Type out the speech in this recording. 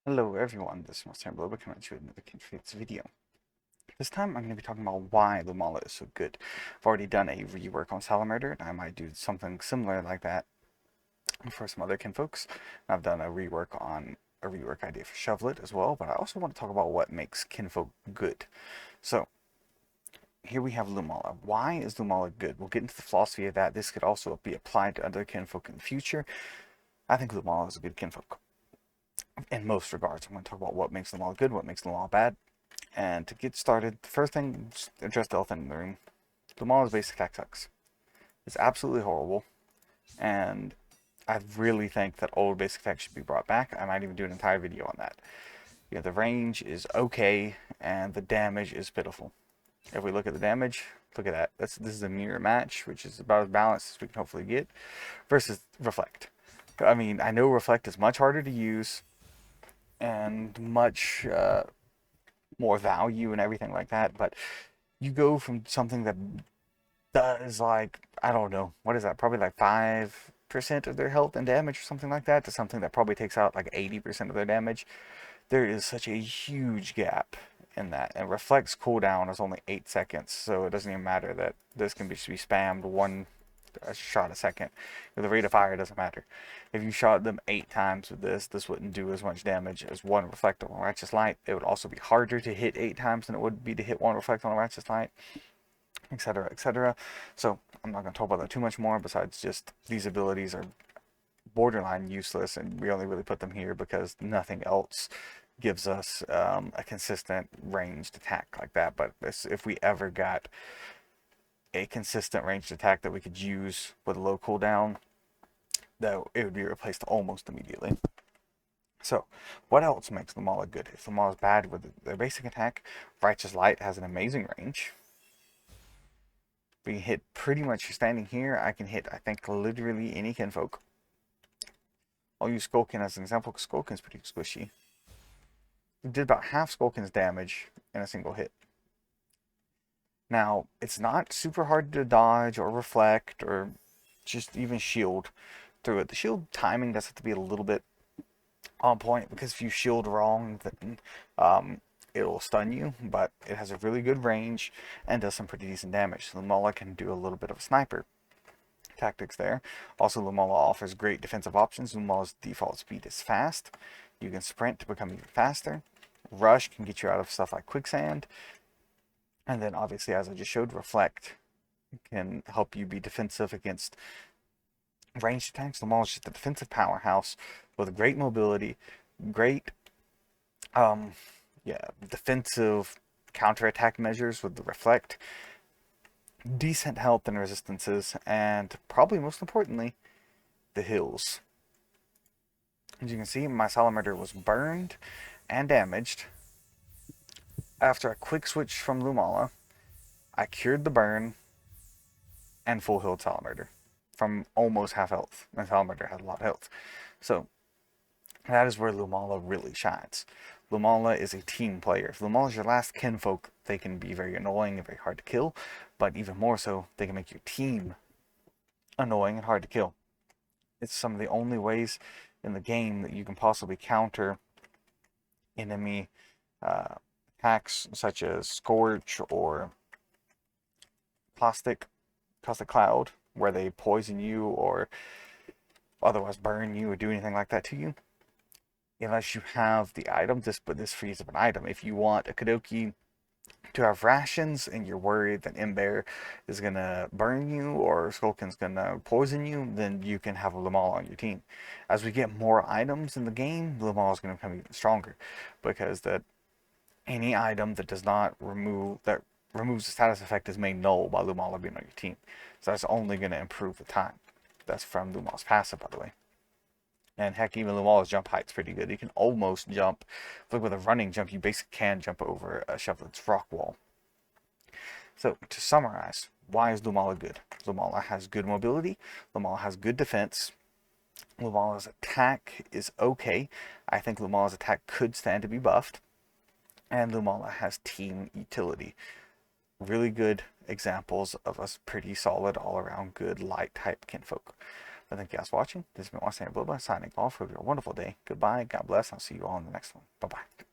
Hello everyone, this is Monstertaming coming at you with another Kindred video. This time I'm going to be talking about why Lumala is so good. I've already done a rework on Salamander, and I might do something similar like that for some other kinfolks. I've done a rework idea for Shovelet as well, but I also want to talk about what makes kinfolk good. So, here we have Lumala. Why is Lumala good? We'll get into the philosophy of that. This could also be applied to other kinfolk in the future. I think Lumala is a good kinfolk in most regards. I'm going to talk about what makes Lumala good, what makes Lumala bad. And to get started, the first thing, just address the elephant in the room. Lumala's basic attack sucks. It's absolutely horrible, and I really think that old basic attack should be brought back. I might even do an entire video on that. The range is okay, and the damage is pitiful. If we look at the damage, look at that. This is a mirror match, which is about as balanced as we can hopefully get, versus Reflect. I mean, I know Reflect is much harder to use, and much more value and everything like that, but you go from something that does like, I don't know, what is that? Probably like 5% of their health and damage or something like that to something that probably takes out like 80% of their damage. There is such a huge gap in that. And Reflect's cooldown is only 8 seconds, so it doesn't even matter that this can be spammed one a shot a second. The rate of fire doesn't matter. If you shot them 8 times with this wouldn't do as much damage as one reflect on a Righteous Light. It would also be harder to hit 8 times than it would be to hit one reflect on a Righteous Light, etc., etc. So I'm not going to talk about that too much more, besides just these abilities are borderline useless, and we only really put them here because nothing else gives us a consistent ranged attack like that. But if we ever got a consistent ranged attack that we could use with a low cooldown, though, it would be replaced almost immediately. So, what else makes Lumala good? If Lumala's bad with their basic attack, Righteous Light has an amazing range. We can hit pretty much standing here. I can hit, I think, literally any kinfolk. I'll use Skulkin as an example because Skulkin's pretty squishy. We did about half Skulkin's damage in a single hit. Now, it's not super hard to dodge or reflect or just even shield through it. The shield timing does have to be a little bit on point, because if you shield wrong, then it'll stun you, but it has a really good range and does some pretty decent damage. So Lumala can do a little bit of a sniper tactics there. Also, Lumala offers great defensive options. Lumala's default speed is fast. You can sprint to become even faster. Rush can get you out of stuff like quicksand. And then obviously, as I just showed, Reflect can help you be defensive against ranged attacks. Lumala is just a defensive powerhouse with great mobility, great defensive counterattack measures with the Reflect, decent health and resistances, and probably most importantly, the heals. As you can see, my Salamander was burned and damaged. After a quick switch from Lumala, I cured the burn and full healed Salamander from almost half health. And Salamander has a lot of health. So that is where Lumala really shines. Lumala is a team player. If Lumala is your last kinfolk, they can be very annoying and very hard to kill, but even more so, they can make your team annoying and hard to kill. It's some of the only ways in the game that you can possibly counter enemy attacks, such as Scorch or Caustic Cloud, where they poison you or otherwise burn you or do anything like that to you. Unless you have the item, but this frees up an item. If you want a Kadoki to have rations and you're worried that Ember is going to burn you or Skulkin's going to poison you, then you can have a Lumala on your team. As we get more items in the game, Lumala is going to become even stronger, because that any item that does not removes the status effect is made null by Lumala being on your team. So that's only going to improve the time. That's from Lumala's passive, by the way. And heck, even Lumala's jump height's pretty good. You can almost jump, like with a running jump, you basically can jump over a Shovelet's rock wall. So, to summarize, why is Lumala good? Lumala has good mobility, Lumala has good defense, Lumala's attack is okay. I think Lumala's attack could stand to be buffed, and Lumala has team utility. Really good examples of a pretty solid all-around good light type kinfolk. But thank you guys for watching. This has been Monstertamer signing off. Hope you have a wonderful day. Goodbye. God bless. I'll see you all in the next one. Bye-bye.